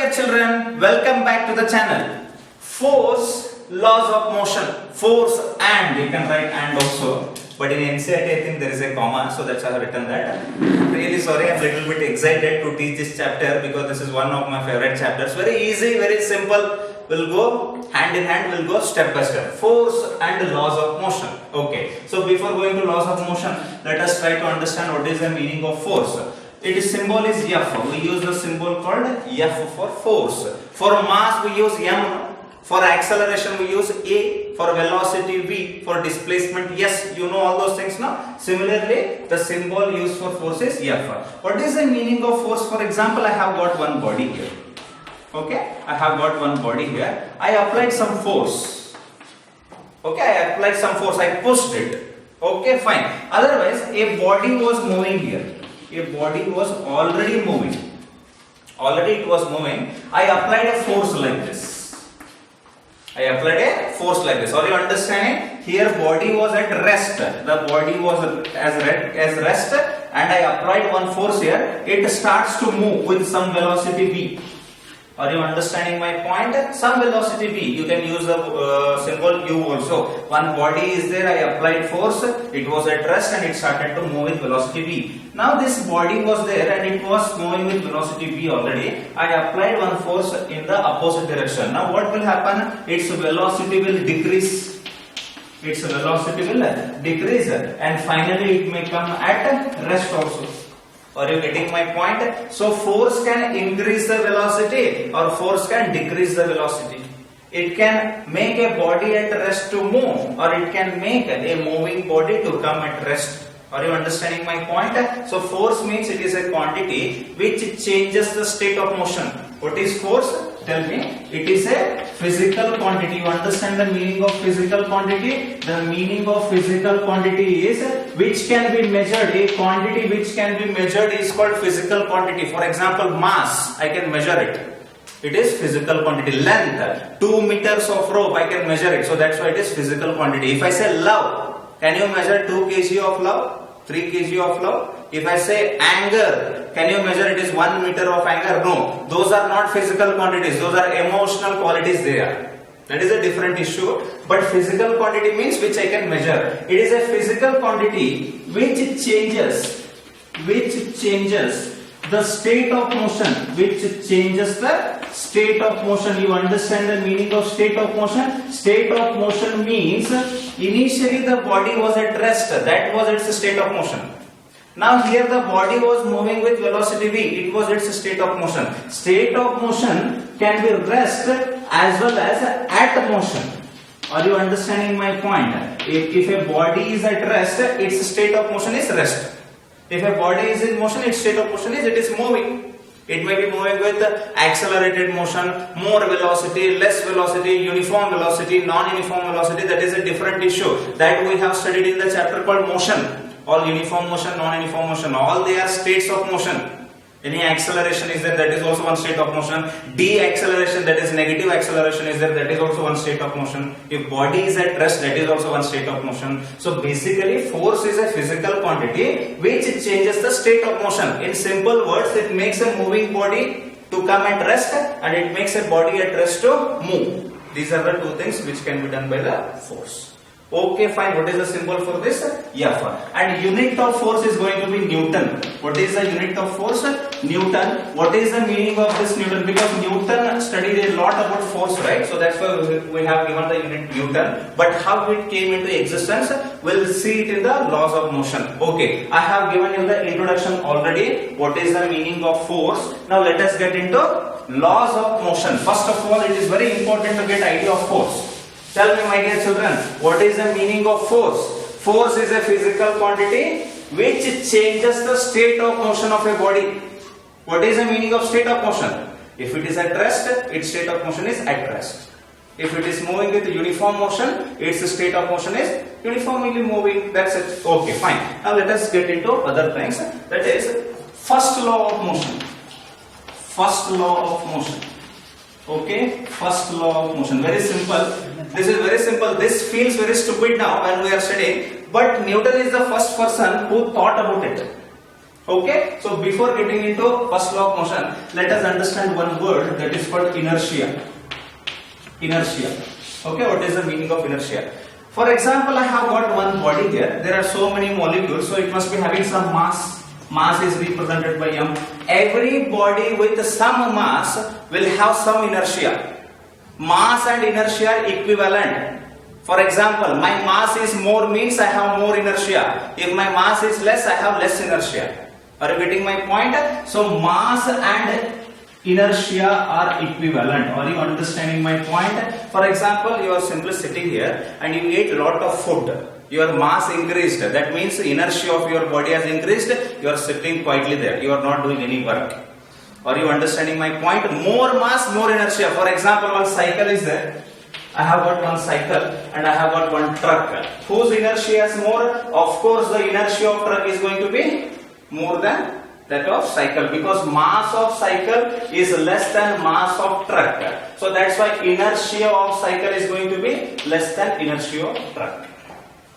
dear children, welcome back to the channel. Force, laws of motion. Force and, you can write and also, but in NCERT I think there is a comma, so that's why I have written that. Really sorry, I'm a little bit excited to teach this chapter because this is one of my favorite chapters. Very easy, very simple. We'll go hand in hand, we'll go step by step. Force and laws of motion. Okay, so before going to laws of motion, let us try to understand what is the meaning of force. Its symbol is F. We use the symbol called F for force. For mass we use M. For acceleration we use A. For velocity V. For displacement S. You know all those things now. Similarly, the symbol used for force is F. What is the meaning of force? For example, I have got one body here. Okay, I have got one body here. I applied some force. Okay, I applied some force. I pushed it. Okay, fine. Otherwise, a body was moving here. A body was already moving. Already it was moving. I applied a force like this. I applied a force like this. Are you understanding? Here body was at rest. The body was as rest, and I applied one force here. It starts to move with some velocity v. Are you understanding my point? Some velocity v. You can use the symbol u also. One body is there. I applied force. It was at rest and it started to move with velocity v. Now this body was there and it was moving with velocity v already. I applied one force in the opposite direction. Now what will happen? Its velocity will decrease. Its velocity will decrease and finally it may come at rest also. Are you getting my point? So force can increase the velocity or force can decrease the velocity. It can make a body at rest to move or it can make a moving body to come at rest. Are you understanding my point? So force means it is a quantity which changes the state of motion. What is force? Tell me. It is a physical quantity. You understand the meaning of physical quantity? The meaning of physical quantity is which can be measured. A quantity which can be measured is called physical quantity. For example, mass, I can measure it. It is physical quantity. Length, 2 meters of rope, I can measure it. So that's why it is physical quantity. If I say love, can you measure 2 kg of love? 3 kg of love? If I say anger, can you measure it is 1 meter of anger? No. Those are not physical quantities. Those are emotional qualities they are. That is a different issue. But physical quantity means which I can measure. It is a physical quantity which changes the state of motion. Which changes the state of motion. You understand the meaning of state of motion? State of motion means initially the body was at rest. That was its state of motion. Now here the body was moving with velocity v. It was its state of motion. State of motion can be rest as well as at motion. Are you understanding my point? If a body is at rest, its state of motion is rest. If a body is in motion, its state of motion is it is moving. It may be moving with accelerated motion, more velocity, less velocity, uniform velocity, non-uniform velocity. That is a different issue that we have studied in the chapter called motion. All uniform motion, non-uniform motion, all they are states of motion. Any acceleration is there, that is also one state of motion. Deceleration, that is negative acceleration is there, that is also one state of motion. If body is at rest, that is also one state of motion. So basically force is a physical quantity which changes the state of motion. In simple words, it makes a moving body to come at rest and it makes a body at rest to move. These are the two things which can be done by the force. Okay, fine. What is the symbol for this? F. And unit of force is going to be Newton. What is the unit of force? Newton. What is the meaning of this Newton? Because Newton studied a lot about force, right? So that's why we have given the unit Newton. But how it came into existence, we'll see it in the laws of motion. Okay, I have given you the introduction already. What is the meaning of force? Now let us get into laws of motion. First of all, it is very important to get idea of force. Tell me, my dear children, what is the meaning of force? Force is a physical quantity which changes the state of motion of a body. What is the meaning of state of motion? If it is at rest, its state of motion is at rest. If it is moving with uniform motion, its state of motion is uniformly moving. That's it. Okay, fine. Now let us get into other things. That is first law of motion. First law of motion. Okay, first law of motion. Very simple. This is very simple. This feels very stupid now when we are studying, but Newton is the first person who thought about it. Okay, so before getting into first law of motion, let us understand one word that is called inertia. Inertia. Okay, what is the meaning of inertia? For example, I have got one body here. There are so many molecules, so it must be having some mass. Mass is represented by m. Every body with some mass will have some inertia. Mass and inertia are equivalent. For example, my mass is more means I have more inertia. If my mass is less, I have less inertia. Are you getting my point? So mass and inertia are equivalent. Are you understanding my point? For example, you are simply sitting here and you ate a lot of food. Your mass increased. That means the inertia of your body has increased. You are sitting quietly there. You are not doing any work. Are you understanding my point? More mass, more inertia. For example, one cycle is there. I have got one cycle and I have got one truck. Whose inertia is more? Of course, the inertia of truck is going to be more than that of cycle, because mass of cycle is less than mass of truck. So that's why inertia of cycle is going to be less than inertia of truck.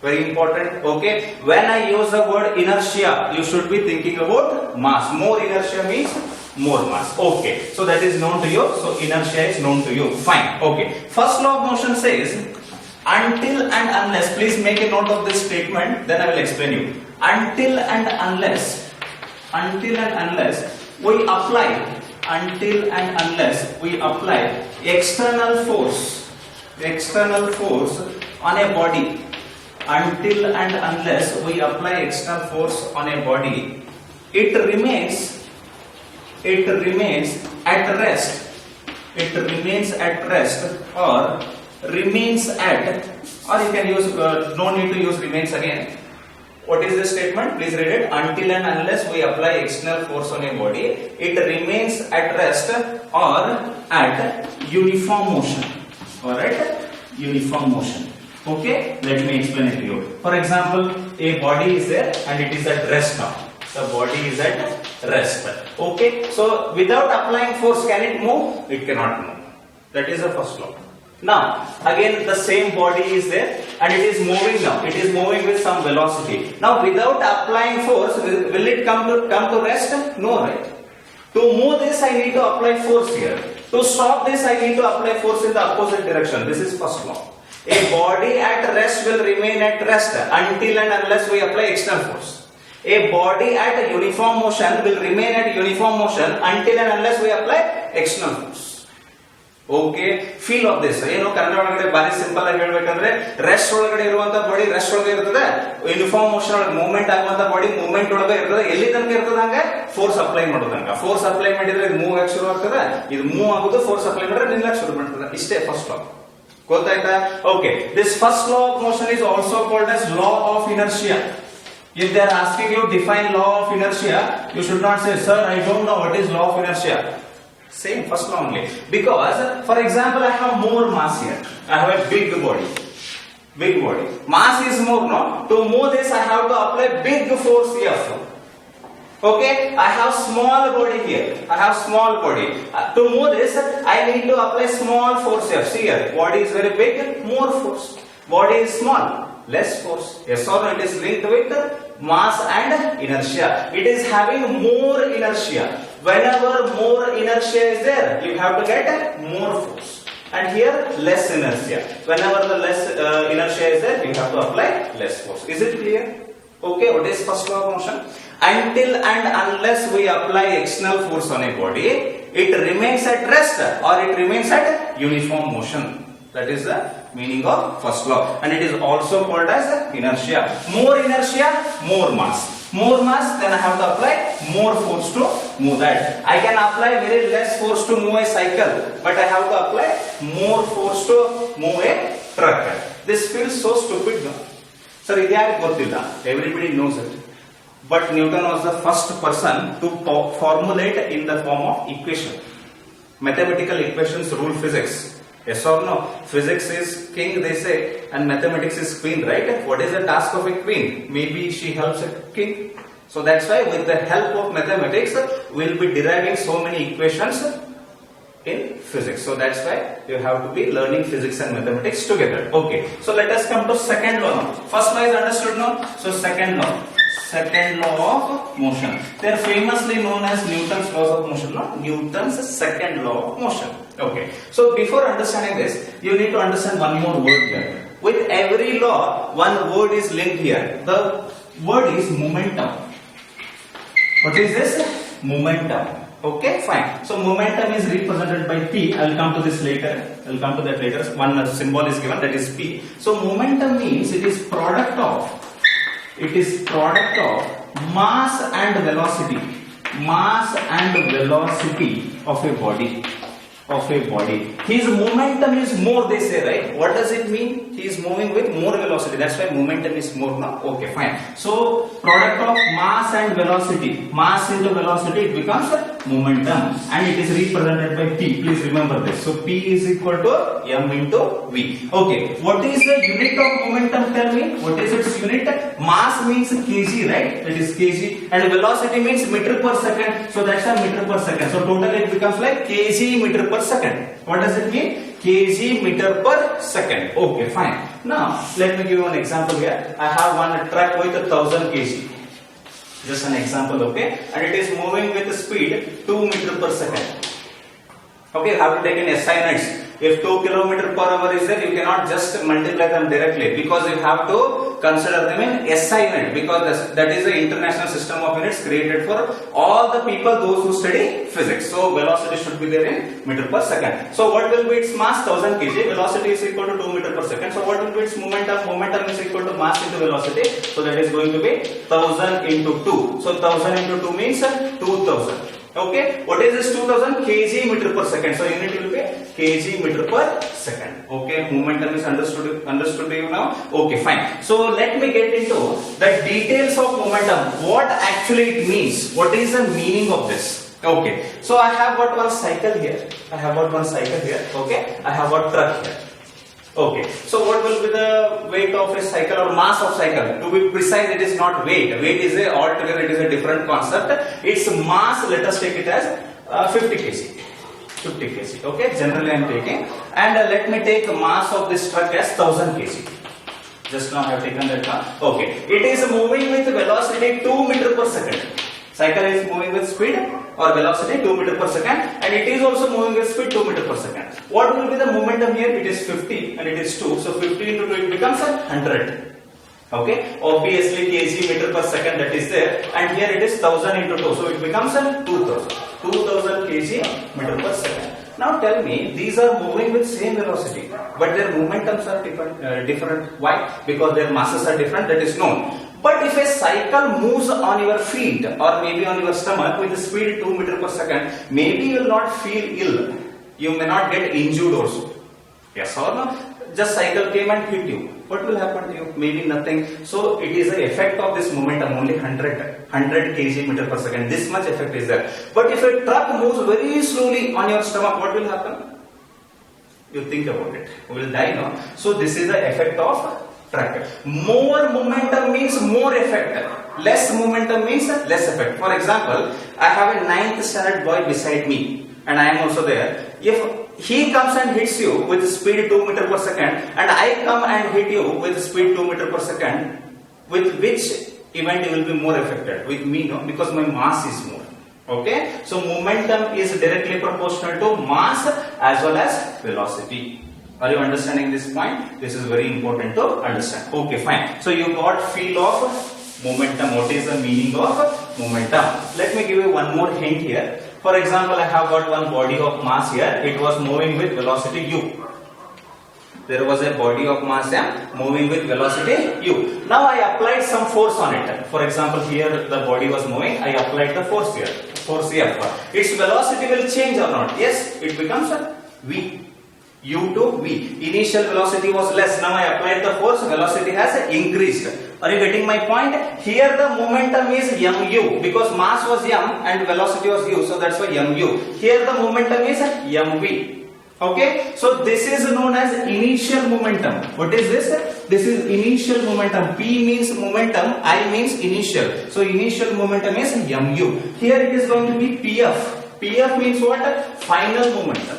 Very important. Okay, when I use the word inertia, you should be thinking about mass. More inertia means more mass. Okay, so that is known to you. So inertia is known to you. Fine. Okay, first law of motion says until and unless, please make a note of this statement, then I will explain you. Until and unless we apply external force on a body, until and unless we apply external force on a body, it remains at rest. It remains at rest or remains at, or you can use, no need to use remains again. What is the statement? Please read it. Until and unless we apply external force on a body, it remains at rest or at uniform motion. Alright? Uniform motion. Okay? Let me explain it to you. For example, a body is there and it is at rest now. The body is at rest. Okay? So, without applying force, can it move? It cannot move. That is the first law. Now, again the same body is there and it is moving now. It is moving with some velocity. Now, without applying force, will it come to rest? No, right? To move this, I need to apply force here. To stop this, I need to apply force in the opposite direction. This is first law. A body at rest will remain at rest until and unless we apply external force. A body at uniform motion will remain at uniform motion until and unless we apply external force. Okay, feel of this. Kannada ಒಳಗಡೆ ಬಾರಿ simple ಆಗಿ ಹೇಳ್ಬೇಕಂದ್ರೆ rest ಒಳಗಡೆ ಇರುವಂತ body rest ಒಳಗೆ ಇರ್ತದೆ, uniform motion ಒಳಗೆ movement ಆಗುವಂತ ಬಾಡಿ ಮೂವ್ಮೆಂಟ್ ಒಳಗೆ ಇರ್ತದೆ. ಎಲ್ಲಿ ತನಕ ಇರ್ತದೆ ಹಂಗೆ ಫೋರ್ಸ್ ಅಪ್ಲೈ ಮಾಡೋ ತನಕ. ಫೋರ್ಸ್ ಅಪ್ಲೈ ಮಾಡಿದ್ರೆ ಇದು ಮೂವ್ ಆಗಿ ಶುರು ಆಗ್ತದೆ, ಇದು ಮೂವ್ ಆಗುದು, ಫೋರ್ಸ್ ಅಪ್ಲೈ ಮಾಡಿದ್ರೆ ನಿಲ್ಲಕ್ಕೆ ಶುರು ಮಾಡ್ತದೆ. ಇಷ್ಟೇ ಫಸ್ಟ್ ಲಾ. ಗೊತ್ತಾಯ್ತಾ? Okay, this first law of motion is also called as law of inertia. If they are asking you define law of inertia, you should not say, sir, I don't know what is law of inertia. Same first law only. Because, for example, I have more mass here. I have a big body. Big body. Mass is more, no? To move this, I have to apply big force F. Okay? I have small body here. I have small body. To move this, I need to apply small force F. See here, body is very big, more force. Body is small, less force. Yes or no? It is linked with mass and inertia. It is having more inertia. Whenever more inertia is there, you have to get more force. And here, less inertia. Whenever the less inertia is there, you have to apply less force. Is it clear? Okay, what is first law of motion? Until and unless we apply external force on a body, it remains at rest or it remains at uniform motion. That is the meaning of first law, and it is also called as inertia. More inertia, more mass. More mass, then I have to apply more force to move that. I can apply very less force to move a cycle, but I have to apply more force to move a truck. This feels so stupid, no? Sir, idyar gottilla. Everybody knows it. But Newton was the first person to formulate in the form of equation. Mathematical equations rule physics. Yes or no? Physics is king, they say, and mathematics is queen, right? What is the task of a queen? Maybe she helps a king. So that's why with the help of mathematics, we'll be deriving so many equations in physics. So that's why you have to be learning physics and mathematics together. Okay. So let us come to second law now. First law is understood now. So second law. second law of motion. They are famously known as Newton's laws of motion, no? Newton's second law of motion. Okay. So before understanding this, you need to understand one more word here. With every law, one word is linked here. The word is momentum. What is this? Momentum. Okay, fine. So momentum is represented by P. I will come to this later. I will come to that later. One symbol is given, that is P. So momentum means it is product of mass and velocity. Mass and velocity of a body. His momentum is more, they say, right? What does it mean? He is moving with more velocity. That's why momentum is more, no? Okay, fine. So product of mass and velocity. Mass into velocity, it becomes momentum, and it is represented by P. Please remember this. So P is equal to M into V. Okay. What is the unit of momentum? Tell me. What is its unit? Mass means kg, right? That is kg, and velocity means meter per second. So that's a meter per second. So total it becomes like kg meter per second. What does it mean? Kg meter per second. Okay, fine. Now let me give you an example here. I have one truck with 1000 kg. Just an example, okay? And it is moving with speed 2 meter per second. Okay, you have to take in SI units. If 2 km per hour is there, you cannot just multiply them directly, because you have to consider them in SI unit, because that is the international system of units created for all the people, those who study physics. So velocity should be there in meter per second. So what will be its mass? 1000 kg. Velocity is equal to 2 meter per second. So what will be its momentum? Momentum is equal to mass into velocity. So that is going to be 1000 into 2. So 1000 into 2 means 2000. Okay, what is this 2000? Kg meter per second. So unit will be kg meter per second. Okay, momentum is understood you now. Okay, fine. So let me get into the details of momentum. What actually it means? What is the meaning of this? Okay, so I have got one cycle here. Okay, I have got truck here. Okay, so what will be the weight of a cycle or mass of cycle? To be precise, it is not weight. Weight is altogether it is a different concept. Its mass, let us take it as 50 kg. 50 kg. Okay, generally I am taking, and let me take the mass of this truck as 1000 kg. Just now I have taken that one. Okay, it is moving with velocity 2 meter per second. Cycle is moving with speed or velocity 2 meter per second, and it is also moving with speed 2 meter per second. What will be the momentum here? It is 50 and it is 2. So 50 into 2, it becomes 100. Okay, obviously kg meter per second that is there, and here it is 1000 into 2. So it becomes 2000. 2000 kg meter per second. Now tell me, these are moving with same velocity, but their momentums are different. Why? Because their masses are different, that is known. But if a cycle moves on your feet or maybe on your stomach with a speed 2 meter per second, maybe you will not feel ill. You may not get injured also. Yes or no? Just cycle came and hit you. What will happen to you? Maybe nothing. So it is the effect of this momentum, only 100 kg meter per second. This much effect is there. But if a truck moves very slowly on your stomach, what will happen? You think about it. You will die, no? So this is the effect of truck. More momentum means more effect. Less momentum means less effect. For example, I have a 9th standard boy beside me, and I am also there. If he comes and hits you with speed 2 meter per second, and I come and hit you with speed 2 meter per second, with which event you will be more affected? With me, no? Because my mass is more. Okay? So momentum is directly proportional to mass as well as velocity. Are you understanding this point? This is very important to understand. Okay, fine. So you got feel of momentum. What is the meaning of momentum? Let me give you one more hint here. For example, I have got one body of mass here. It was moving with velocity u. There was a body of mass m moving with velocity u. Now I applied some force on it. For example, here the body was moving. I applied the force here. Force F. Its velocity will change or not? Yes, it becomes v. U to V. Initial velocity was less. Now I applied the force. Velocity has increased. Are you getting my point? Here the momentum is mu because mass was m and velocity was u. So that's why mu. Here the momentum is mv. Okay. So this is known as initial momentum. What is this? This is initial momentum. P means momentum. I means initial. So initial momentum is mu. Here it is going to be Pf. Pf means what? Final momentum.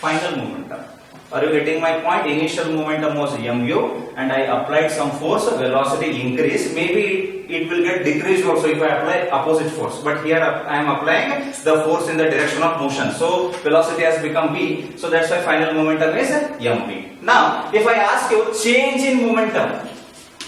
Final momentum. Are you getting my point? Initial momentum was mu and I applied some force, velocity increased. Maybe it will get decreased also if I apply opposite force. But here I am applying the force in the direction of motion. So velocity has become v. So that's why final momentum is mv. Now, if I ask you change in momentum,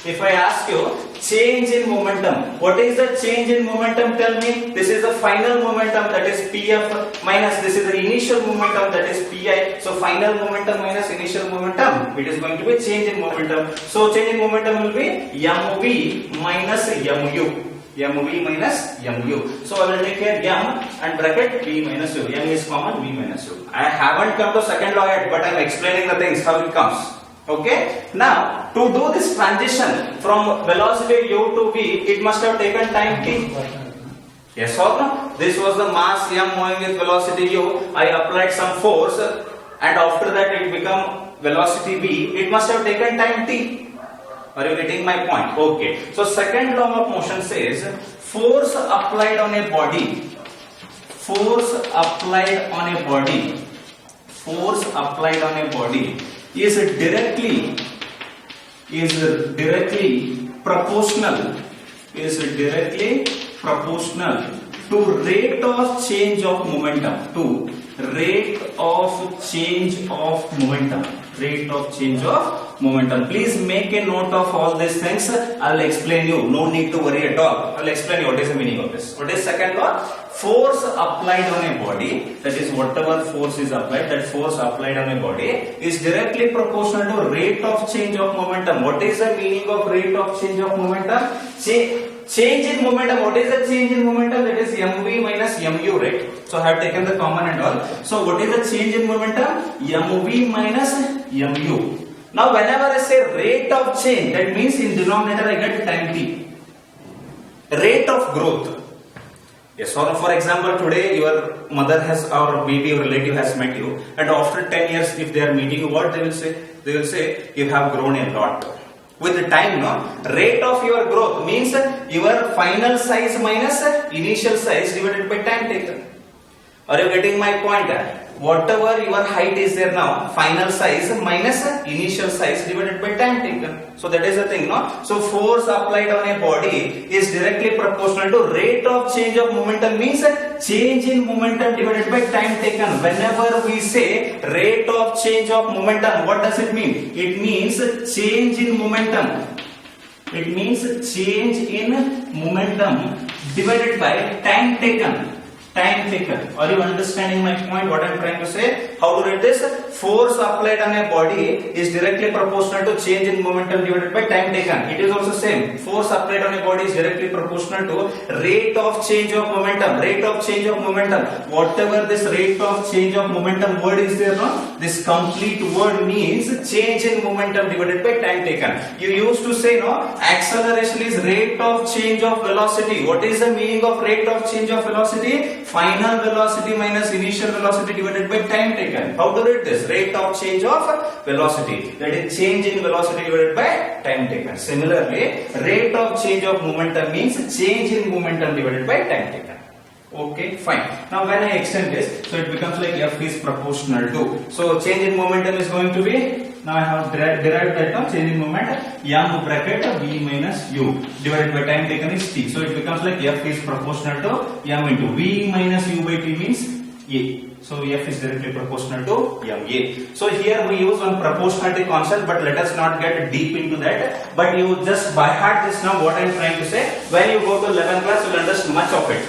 if I ask you change in momentum, what is the change in momentum? Tell me. This is the final momentum, that is Pf, minus this is the initial momentum, that is Pi. So final momentum minus initial momentum, it is going to be change in momentum. So change in momentum will be mv minus mu. mv minus mu. So I will take here m and bracket v minus u. M is common, v minus u. I haven't come to second law yet, but I am explaining the things how it comes. Okay. Now to do this transition from velocity u to v, it must have taken time t. Yes or no? This was the mass m moving with velocity u. I applied some force, and after that it become velocity v. It must have taken time t. Are you getting my point? Okay. So second law of motion says force applied on a body. Force applied on a body. Force applied on a body is directly proportional to rate of change of momentum. Please make a note of all these things. I will explain you. No need to worry at all. I will explain you what is the meaning of this. What is second law? Force applied on a body, that is whatever force is applied, that force applied on a body is directly proportional to rate of change of momentum. What is the meaning of rate of change of momentum? Change in momentum. What is the change in momentum? That is mv minus mu, right? So I have taken the common and all. So what is the change in momentum? mv minus mu. Now whenever I say rate of change, that means in denominator I get time t. Rate of growth. Yes, or for example, today your mother has, or maybe your relative has met you, and after 10 years if they are meeting you, what they will say? They will say, you have grown a lot. With the time, no? Rate of your growth means your final size minus initial size divided by time taken. Are you getting my point? Whatever your height is there now, final size minus initial size divided by time taken. So that is the thing, no? So force applied on a body is directly proportional to rate of change of momentum, means change in momentum divided by time taken. Whenever we say rate of change of momentum, what does it mean? It means change in momentum. It means change in momentum divided by time taken. Are you understanding my point? What I am trying to say? How to read this? Force applied on a body is directly proportional to change in momentum divided by time taken. It is also same. Force applied on a body is directly proportional to rate of change of momentum. Rate of change of momentum. Whatever this rate of change of momentum word is there, no? This complete word means change in momentum divided by time taken. You used to say, no, acceleration is rate of change of velocity. What is the meaning of rate of change of velocity? Final velocity minus initial velocity divided by time taken. How to read this? Rate of change of velocity, that is change in velocity divided by time taken. Similarly, rate of change of momentum means change in momentum divided by time taken. Okay, fine. Now when I extend this, so it becomes like F is proportional to. So change in momentum is going to be, now I have derived that term, change in momentum, m bracket v minus u divided by time taken is t. So it becomes like F is proportional to m into v minus u by t means a. So F is directly proportional to ma. So here we use one proportionality concept, but let us not get deep into that. But you just by heart this now what I am trying to say. When you go to 11th class, you will understand much of it.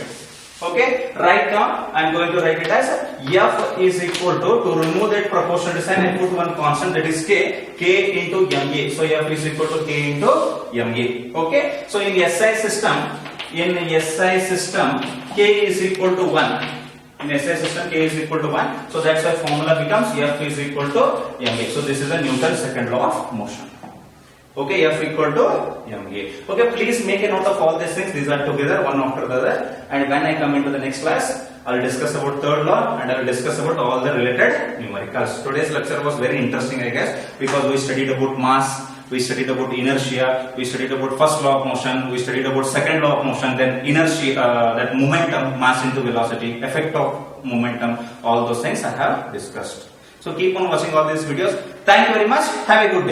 Okay, right now I am going to write it as F is equal to remove that proportionality sign, I put one constant, that is k into ma. So F is equal to k into ma. Okay, so in SI system, k is equal to 1. In SI system, k is equal to 1. So that's why formula becomes F is equal to ma. So this is the Newton's second law of motion. Okay, F equal to ma. Okay, please make a note of all these things. These are together, one after the other. And when I come into the next class, I will discuss about third law and I will discuss about all the related numericals. Today's lecture was very interesting, I guess, because we studied about mass, we studied about inertia, we studied about first law of motion, we studied about second law of motion, then inertia, that momentum, mass into velocity, effect of momentum, all those things I have discussed. So keep on watching all these videos. Thank you very much. Have a good day.